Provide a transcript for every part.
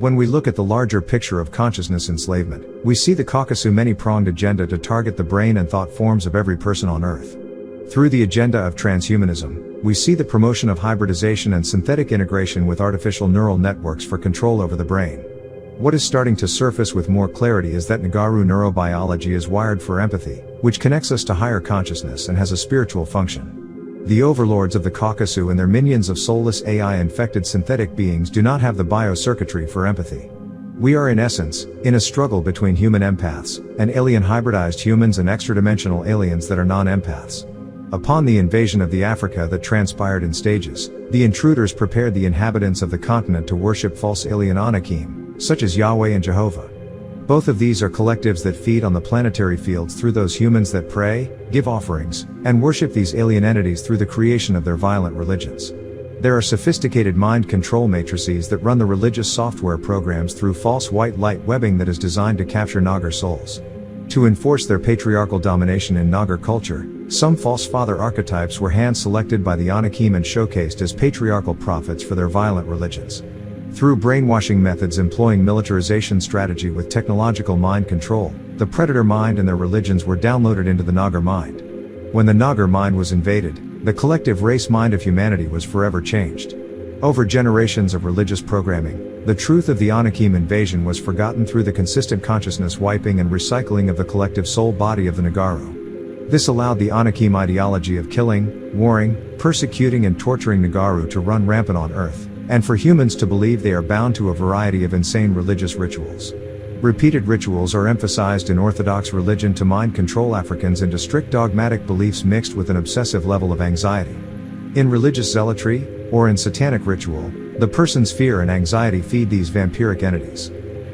When we look at the larger picture of consciousness enslavement, we see the Caucasus many-pronged agenda to target the brain and thought forms of every person on Earth. Through the agenda of transhumanism, we see the promotion of hybridization and synthetic integration with artificial neural networks for control over the brain. What is starting to surface with more clarity is that Negro neurobiology is wired for empathy, which connects us to higher consciousness and has a spiritual function. The overlords of the Caucasus and their minions of soulless AI-infected synthetic beings do not have the biocircuitry for empathy. We are in essence, in a struggle between human empaths, and alien hybridized humans and extra-dimensional aliens that are non-empaths. Upon the invasion of the Africa that transpired in stages, the intruders prepared the inhabitants of the continent to worship false alien Anakim, such as Yahweh and Jehovah. Both of these are collectives that feed on the planetary fields through those humans that pray, give offerings, and worship these alien entities through the creation of their violent religions. There are sophisticated mind control matrices that run the religious software programs through false white light webbing that is designed to capture Nagar souls. To enforce their patriarchal domination in Nagar culture, some false father archetypes were hand-selected by the Anakim and showcased as patriarchal prophets for their violent religions. Through brainwashing methods employing militarization strategy with technological mind control, the predator mind and their religions were downloaded into the Nagar mind. When the Nagar mind was invaded, the collective race mind of humanity was forever changed. Over generations of religious programming, the truth of the Anakim invasion was forgotten through the consistent consciousness wiping and recycling of the collective soul body of the Negro. This allowed the Anakim ideology of killing, warring, persecuting and torturing Negaru to run rampant on Earth, and for humans to believe they are bound to a variety of insane religious rituals. Repeated rituals are emphasized in Orthodox religion to mind control Africans into strict dogmatic beliefs mixed with an obsessive level of anxiety. In religious zealotry, or in satanic ritual, the person's fear and anxiety feed these vampiric entities.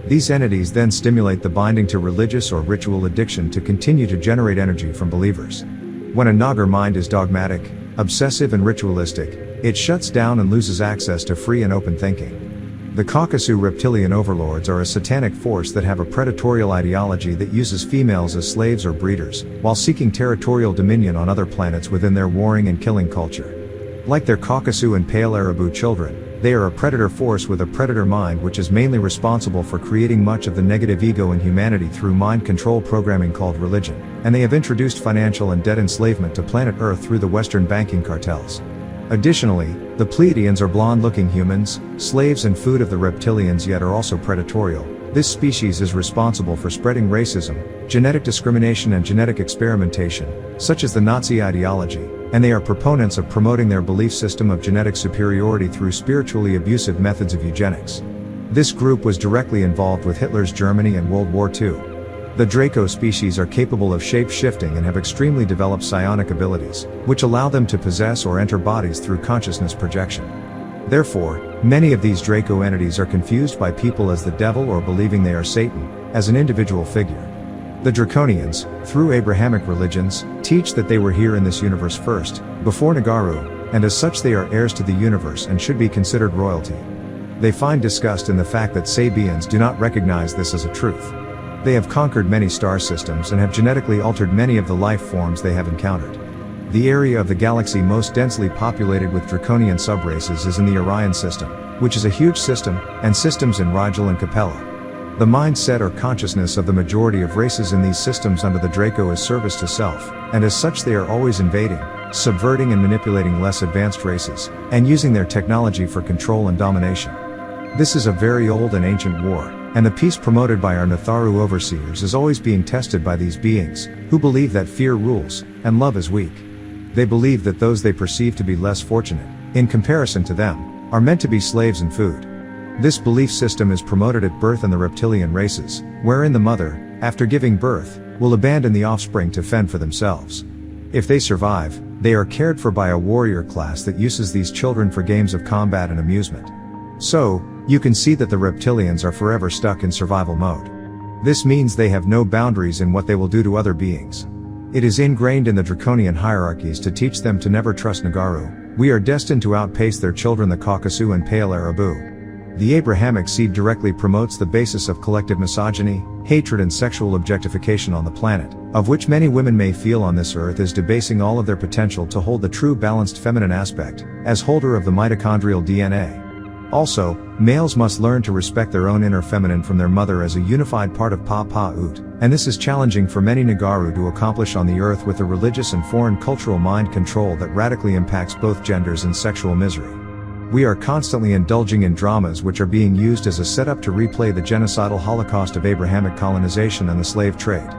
These entities then stimulate the binding to religious or ritual addiction to continue to generate energy from believers. When a Nagar mind is dogmatic, obsessive and ritualistic, it shuts down and loses access to free and open thinking. The Caucasus reptilian overlords are a satanic force that have a predatorial ideology that uses females as slaves or breeders, while seeking territorial dominion on other planets within their warring and killing culture. Like their Caucasus and Pale Arabu children, they are a predator force with a predator mind which is mainly responsible for creating much of the negative ego in humanity through mind control programming called religion, and they have introduced financial and debt enslavement to planet Earth through the Western banking cartels. Additionally, the Pleiadians are blonde-looking humans, slaves and food of the reptilians yet are also predatorial. This species is responsible for spreading racism, genetic discrimination and genetic experimentation, such as the Nazi ideology, and they are proponents of promoting their belief system of genetic superiority through spiritually abusive methods of eugenics. This group was directly involved with Hitler's Germany and World War II. The Draco species are capable of shape-shifting and have extremely developed psionic abilities, which allow them to possess or enter bodies through consciousness projection. Therefore, many of these Draco entities are confused by people as the devil or believing they are Satan, as an individual figure. The Draconians, through Abrahamic religions, teach that they were here in this universe first, before Negaru, and as such they are heirs to the universe and should be considered royalty. They find disgust in the fact that Sabians do not recognize this as a truth. They have conquered many star systems and have genetically altered many of the life forms they have encountered. The area of the galaxy most densely populated with Draconian subraces is in the Orion system, which is a huge system, and systems in Rigel and Capella. The mindset or consciousness of the majority of races in these systems under the Draco is service to self, and as such they are always invading, subverting and manipulating less advanced races, and using their technology for control and domination. This is a very old and ancient war, and the peace promoted by our Natharu overseers is always being tested by these beings, who believe that fear rules, and love is weak. They believe that those they perceive to be less fortunate, in comparison to them, are meant to be slaves and food. This belief system is promoted at birth in the reptilian races, wherein the mother, after giving birth, will abandon the offspring to fend for themselves. If they survive, they are cared for by a warrior class that uses these children for games of combat and amusement. So, you can see that the reptilians are forever stuck in survival mode. This means they have no boundaries in what they will do to other beings. It is ingrained in the draconian hierarchies to teach them to never trust Negaru. We are destined to outpace their children the Caucasus and Pale Arabu. The Abrahamic seed directly promotes the basis of collective misogyny, hatred and sexual objectification on the planet, of which many women may feel on this earth is debasing all of their potential to hold the true balanced feminine aspect, as holder of the mitochondrial DNA. Also, males must learn to respect their own inner feminine from their mother as a unified part of SABAT-U, and this is challenging for many Negro to accomplish on the earth with the religious and foreign cultural mind control that radically impacts both genders and sexual misery. We are constantly indulging in dramas which are being used as a setup to replay the genocidal Holocaust of Abrahamic colonization and the slave trade.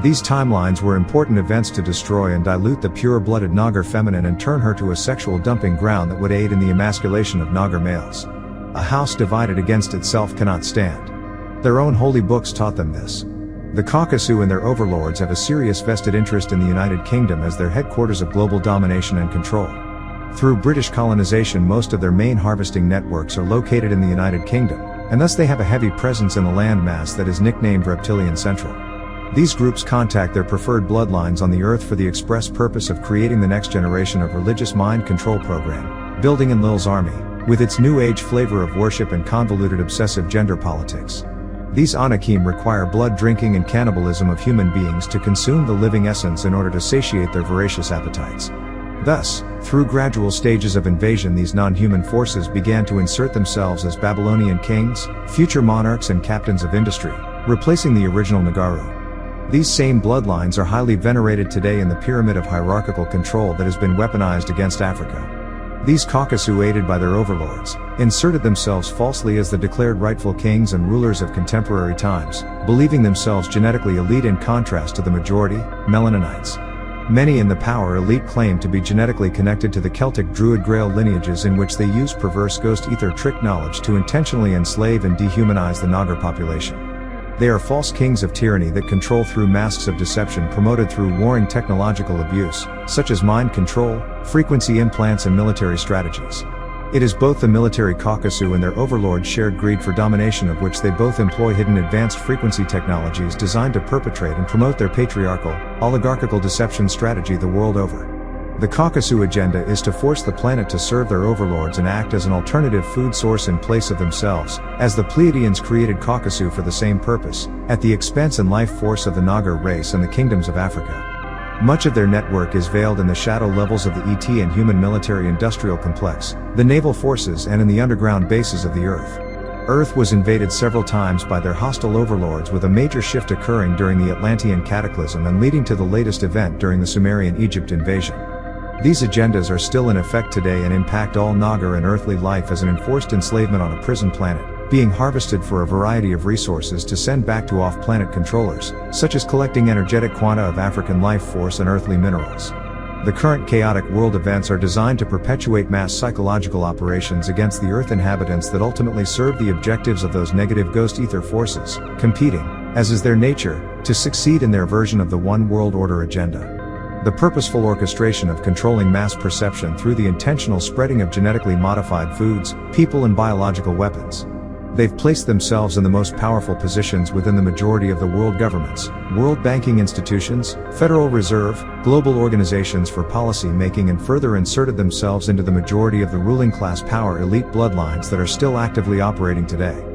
These timelines were important events to destroy and dilute the pure-blooded Nagar feminine and turn her to a sexual dumping ground that would aid in the emasculation of Nagar males. A house divided against itself cannot stand. Their own holy books taught them this. The Caucasus and their overlords have a serious vested interest in the United Kingdom as their headquarters of global domination and control. Through British colonization, most of their main harvesting networks are located in the United Kingdom, and thus they have a heavy presence in the landmass that is nicknamed Reptilian Central. These groups contact their preferred bloodlines on the earth for the express purpose of creating the next generation of religious mind control program, building Enlil's army, with its new age flavor of worship and convoluted obsessive gender politics. These Anakim require blood drinking and cannibalism of human beings to consume the living essence in order to satiate their voracious appetites. Thus, through gradual stages of invasion, these non-human forces began to insert themselves as Babylonian kings, future monarchs and captains of industry, replacing the original Nagaru. These same bloodlines are highly venerated today in the pyramid of hierarchical control that has been weaponized against Africa. These Caucasus, aided by their overlords, inserted themselves falsely as the declared rightful kings and rulers of contemporary times, believing themselves genetically elite in contrast to the majority, Melaninites. Many in the power elite claim to be genetically connected to the Celtic Druid Grail lineages in which they use perverse ghost ether trick knowledge to intentionally enslave and dehumanize the Nagar population. They are false kings of tyranny that control through masks of deception promoted through warring technological abuse, such as mind control, frequency implants and military strategies. It is both the military Caucasus and their overlords' shared greed for domination of which they both employ hidden advanced frequency technologies designed to perpetrate and promote their patriarchal, oligarchical deception strategy the world over. The Caucasus agenda is to force the planet to serve their overlords and act as an alternative food source in place of themselves, as the Pleiadians created Caucasus for the same purpose, at the expense and life force of the Nagar race and the kingdoms of Africa. Much of their network is veiled in the shadow levels of the ET and human military-industrial complex, the naval forces and in the underground bases of the Earth. Earth was invaded several times by their hostile overlords, with a major shift occurring during the Atlantean cataclysm and leading to the latest event during the Sumerian Egypt invasion. These agendas are still in effect today and impact all Nagar and earthly life as an enforced enslavement on a prison planet, being harvested for a variety of resources to send back to off-planet controllers, such as collecting energetic quanta of African life force and earthly minerals. The current chaotic world events are designed to perpetuate mass psychological operations against the Earth inhabitants that ultimately serve the objectives of those negative ghost ether forces, competing, as is their nature, to succeed in their version of the One World Order agenda. The purposeful orchestration of controlling mass perception through the intentional spreading of genetically modified foods, people and biological weapons. They've placed themselves in the most powerful positions within the majority of the world governments, world banking institutions, Federal Reserve, global organizations for policy making, and further inserted themselves into the majority of the ruling class power elite bloodlines that are still actively operating today.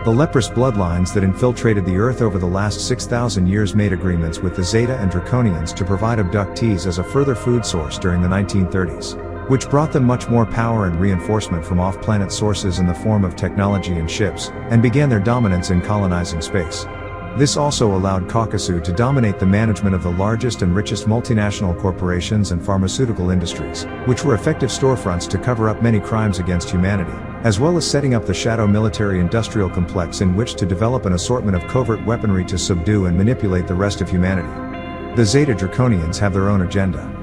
The leprous bloodlines that infiltrated the Earth over the last 6,000 years made agreements with the Zeta and Draconians to provide abductees as a further food source during the 1930s, which brought them much more power and reinforcement from off-planet sources in the form of technology and ships, and began their dominance in colonizing space. This also allowed Caucasus to dominate the management of the largest and richest multinational corporations and pharmaceutical industries, which were effective storefronts to cover up many crimes against humanity, as well as setting up the shadow military-industrial complex in which to develop an assortment of covert weaponry to subdue and manipulate the rest of humanity. The Zeta Draconians have their own agenda.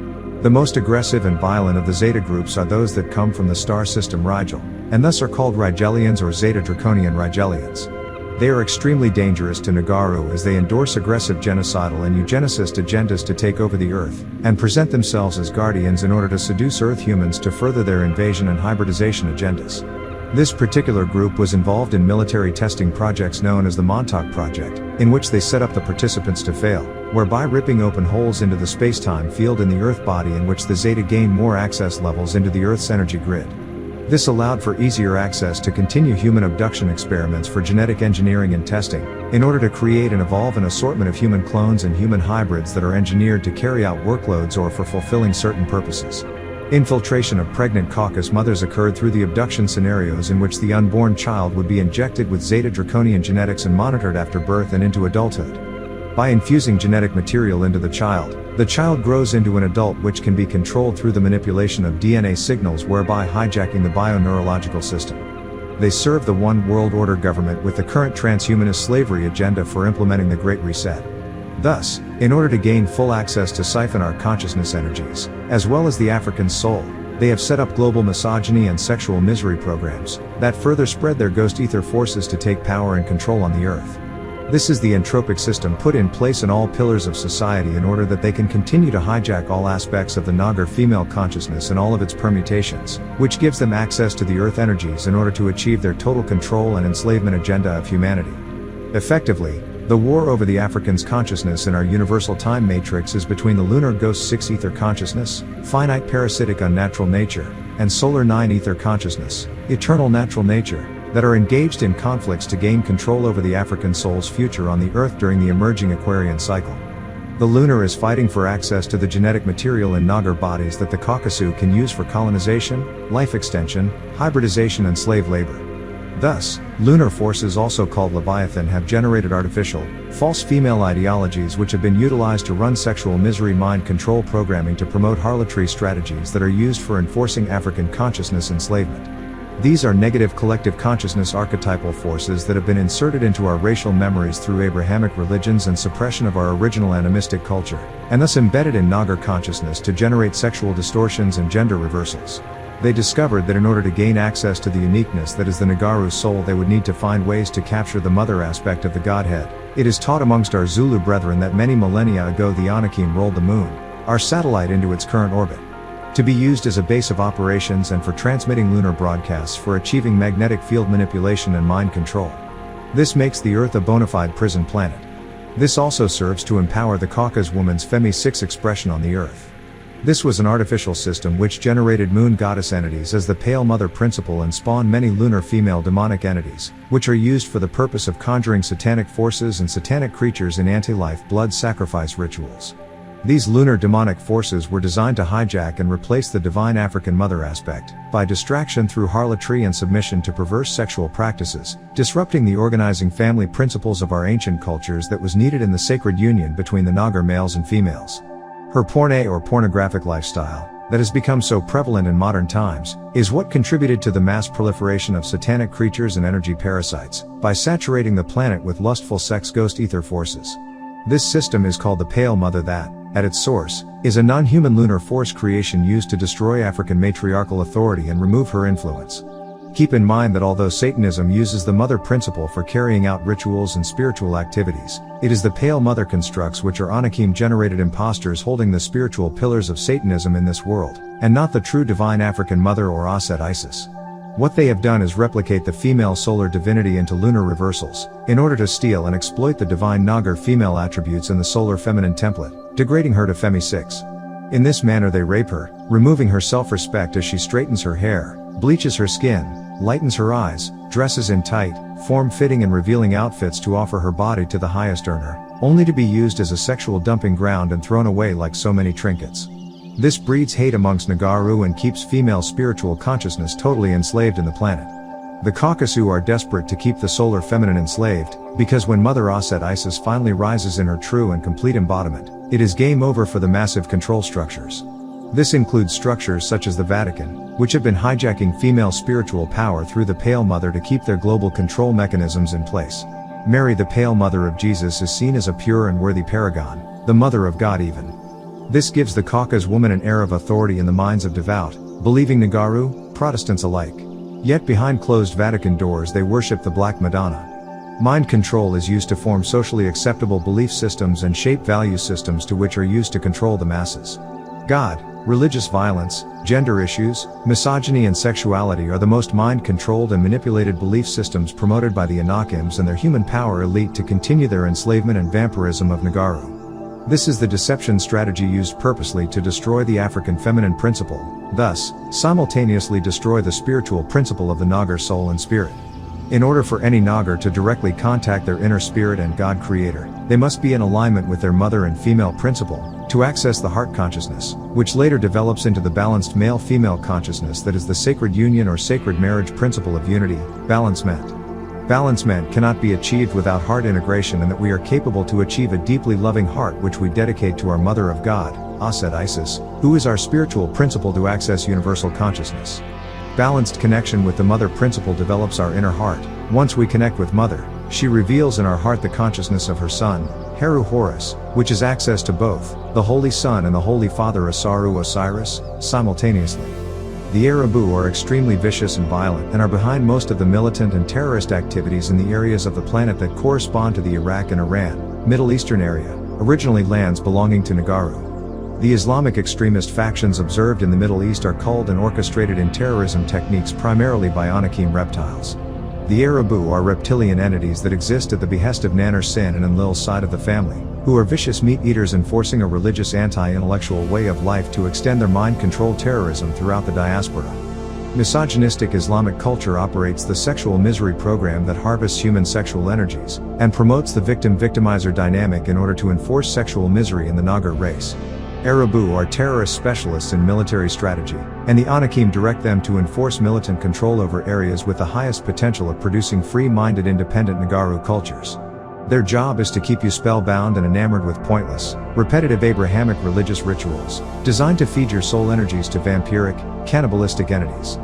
The most aggressive and violent of the Zeta groups are those that come from the star system Rigel, and thus are called Rigelians or Zeta Draconian Rigelians. They are extremely dangerous to Nagaru as they endorse aggressive genocidal and eugenicist agendas to take over the Earth, and present themselves as guardians in order to seduce Earth humans to further their invasion and hybridization agendas. This particular group was involved in military testing projects known as the Montauk Project, in which they set up the participants to fail, whereby ripping open holes into the space-time field in the Earth body in which the Zeta gained more access levels into the Earth's energy grid. This allowed for easier access to continue human abduction experiments for genetic engineering and testing, in order to create and evolve an assortment of human clones and human hybrids that are engineered to carry out workloads or for fulfilling certain purposes. Infiltration of pregnant caucus mothers occurred through the abduction scenarios in which the unborn child would be injected with Zeta Draconian genetics and monitored after birth and into adulthood. By infusing genetic material into the child grows into an adult which can be controlled through the manipulation of DNA signals, whereby hijacking the bioneurological system. They serve the One World Order government with the current transhumanist slavery agenda for implementing the Great Reset. Thus, in order to gain full access to siphon our consciousness energies, as well as the African soul, they have set up global misogyny and sexual misery programs that further spread their ghost ether forces to take power and control on the earth. This is the entropic system put in place in all pillars of society in order that they can continue to hijack all aspects of the Nagar female consciousness and all of its permutations, which gives them access to the earth energies in order to achieve their total control and enslavement agenda of humanity. Effectively, the war over the African's consciousness in our universal time matrix is between the lunar ghost 6 ether consciousness, finite parasitic unnatural nature, and solar 9 ether consciousness, eternal natural nature, that are engaged in conflicts to gain control over the African soul's future on the earth during the emerging Aquarian cycle. The lunar is fighting for access to the genetic material in Nagar bodies that the Caucasus can use for colonization, life extension, hybridization and slave labor. Thus, lunar forces, also called Leviathan, have generated artificial, false female ideologies which have been utilized to run sexual misery mind control programming to promote harlotry strategies that are used for enforcing African consciousness enslavement. These are negative collective consciousness archetypal forces that have been inserted into our racial memories through Abrahamic religions and suppression of our original animistic culture, and thus embedded in Nagar consciousness to generate sexual distortions and gender reversals. They discovered that in order to gain access to the uniqueness that is the Nagaru soul, they would need to find ways to capture the mother aspect of the Godhead. It is taught amongst our Zulu brethren that many millennia ago the Anakim rolled the moon, our satellite, into its current orbit, to be used as a base of operations and for transmitting lunar broadcasts for achieving magnetic field manipulation and mind control. This makes the Earth a bona fide prison planet. This also serves to empower the Caucasus woman's Femi 6 expression on the Earth. This was an artificial system which generated moon goddess entities as the Pale Mother principle and spawned many lunar female demonic entities, which are used for the purpose of conjuring satanic forces and satanic creatures in anti-life blood sacrifice rituals. These lunar demonic forces were designed to hijack and replace the divine African mother aspect, by distraction through harlotry and submission to perverse sexual practices, disrupting the organizing family principles of our ancient cultures that was needed in the sacred union between the Nagar males and females. Her porne or pornographic lifestyle, that has become so prevalent in modern times, is what contributed to the mass proliferation of satanic creatures and energy parasites, by saturating the planet with lustful sex ghost ether forces. This system is called the Pale Mother that, at its source, is a non-human lunar force creation used to destroy African matriarchal authority and remove her influence. Keep in mind that although Satanism uses the mother principle for carrying out rituals and spiritual activities, it is the Pale Mother constructs which are Anakim-generated imposters holding the spiritual pillars of Satanism in this world, and not the true divine African mother or Aset Isis. What they have done is replicate the female solar divinity into lunar reversals, in order to steal and exploit the divine Nagar female attributes in the solar feminine template, degrading her to Femi 6. In this manner they rape her, removing her self-respect as she straightens her hair, bleaches her skin, lightens her eyes, dresses in tight, form-fitting and revealing outfits to offer her body to the highest earner, only to be used as a sexual dumping ground and thrown away like so many trinkets. This breeds hate amongst Nagaru and keeps female spiritual consciousness totally enslaved in the planet. The Caucasus are desperate to keep the solar feminine enslaved, because when Mother Aset Isis finally rises in her true and complete embodiment, it is game over for the massive control structures. This includes structures such as the Vatican, which have been hijacking female spiritual power through the Pale Mother to keep their global control mechanisms in place. Mary, the Pale Mother of Jesus, is seen as a pure and worthy paragon, the Mother of God even. This gives the Caucasus woman an air of authority in the minds of devout, believing Nagaru, Protestants alike. Yet behind closed Vatican doors they worship the Black Madonna. Mind control is used to form socially acceptable belief systems and shape value systems to which are used to control the masses. God, religious violence, gender issues, misogyny and sexuality are the most mind-controlled and manipulated belief systems promoted by the Anakims and their human power elite to continue their enslavement and vampirism of Nagaru. This is the deception strategy used purposely to destroy the African feminine principle, thus, simultaneously destroy the spiritual principle of the Nagar soul and spirit. In order for any Nagar to directly contact their inner spirit and God creator, they must be in alignment with their mother and female principle, to access the heart consciousness, which later develops into the balanced male-female consciousness that is the sacred union or sacred marriage principle of unity, balancement. Balancement cannot be achieved without heart integration, and that we are capable to achieve a deeply loving heart which we dedicate to our Mother of God, Aset Isis, who is our spiritual principle to access universal consciousness. Balanced connection with the Mother principle develops our inner heart. Once we connect with Mother, she reveals in our heart the consciousness of her Son, Heru Horus, which is access to both, the Holy Son and the Holy Father Asaru Osiris, simultaneously. The Arabu are extremely vicious and violent and are behind most of the militant and terrorist activities in the areas of the planet that correspond to the Iraq and Iran, Middle Eastern area, originally lands belonging to Negro. The Islamic extremist factions observed in the Middle East are culled and orchestrated in terrorism techniques primarily by Anakim reptiles. The Arabu are reptilian entities that exist at the behest of Nanar Sin and Enlil's side of the family, who are vicious meat-eaters enforcing a religious anti-intellectual way of life to extend their mind-control terrorism throughout the diaspora. Misogynistic Islamic culture operates the sexual misery program that harvests human sexual energies, and promotes the victim-victimizer dynamic in order to enforce sexual misery in the Nagar race. Arabu are terrorist specialists in military strategy, and the Anakim direct them to enforce militant control over areas with the highest potential of producing free-minded independent Nagaru cultures. Their job is to keep you spellbound and enamored with pointless, repetitive Abrahamic religious rituals, designed to feed your soul energies to vampiric, cannibalistic entities.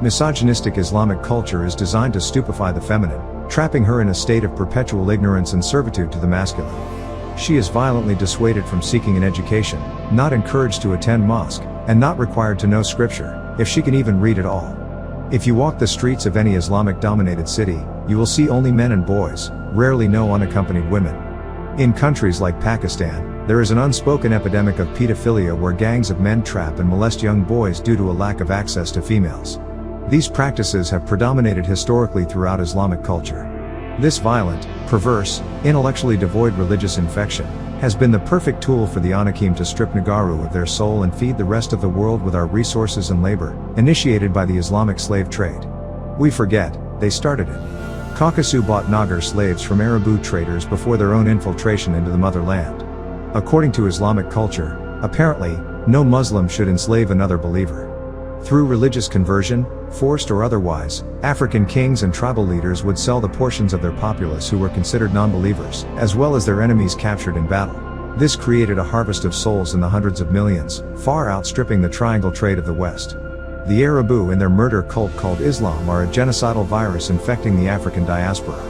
Misogynistic Islamic culture is designed to stupefy the feminine, trapping her in a state of perpetual ignorance and servitude to the masculine. She is violently dissuaded from seeking an education, not encouraged to attend mosque, and not required to know scripture, if she can even read at all. If you walk the streets of any Islamic-dominated city, you will see only men and boys, rarely no unaccompanied women. In countries like Pakistan, there is an unspoken epidemic of pedophilia where gangs of men trap and molest young boys due to a lack of access to females. These practices have predominated historically throughout Islamic culture. This violent, perverse, intellectually devoid religious infection has been the perfect tool for the Anakim to strip Nagaru of their soul and feed the rest of the world with our resources and labor, initiated by the Islamic slave trade. We forget, they started it. Caucasus bought Nagar slaves from Arabu traders before their own infiltration into the motherland. According to Islamic culture, apparently, no Muslim should enslave another believer. Through religious conversion, forced or otherwise, African kings and tribal leaders would sell the portions of their populace who were considered non-believers, as well as their enemies captured in battle. This created a harvest of souls in the hundreds of millions, far outstripping the triangle trade of the West. The Arabu and their murder cult called Islam are a genocidal virus infecting the African diaspora.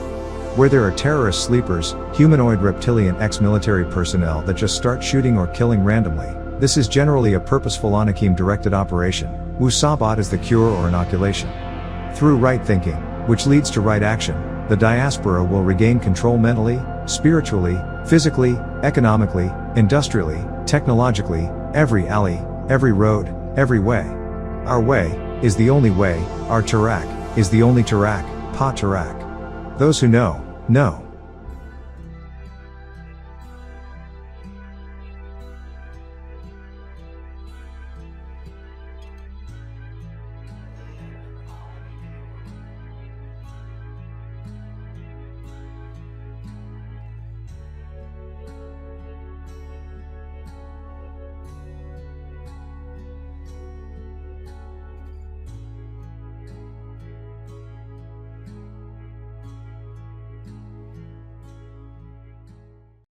Where there are terrorist sleepers, humanoid reptilian ex-military personnel that just start shooting or killing randomly, this is generally a purposeful Anakim-directed operation. Wu-Sabat is the cure or inoculation. Through right thinking, which leads to right action, the diaspora will regain control mentally, spiritually, physically, economically, industrially, technologically, every alley, every road, every way. Our way is the only way, our Tarak is the only Tarak, Pa Tarak. Those who know, know.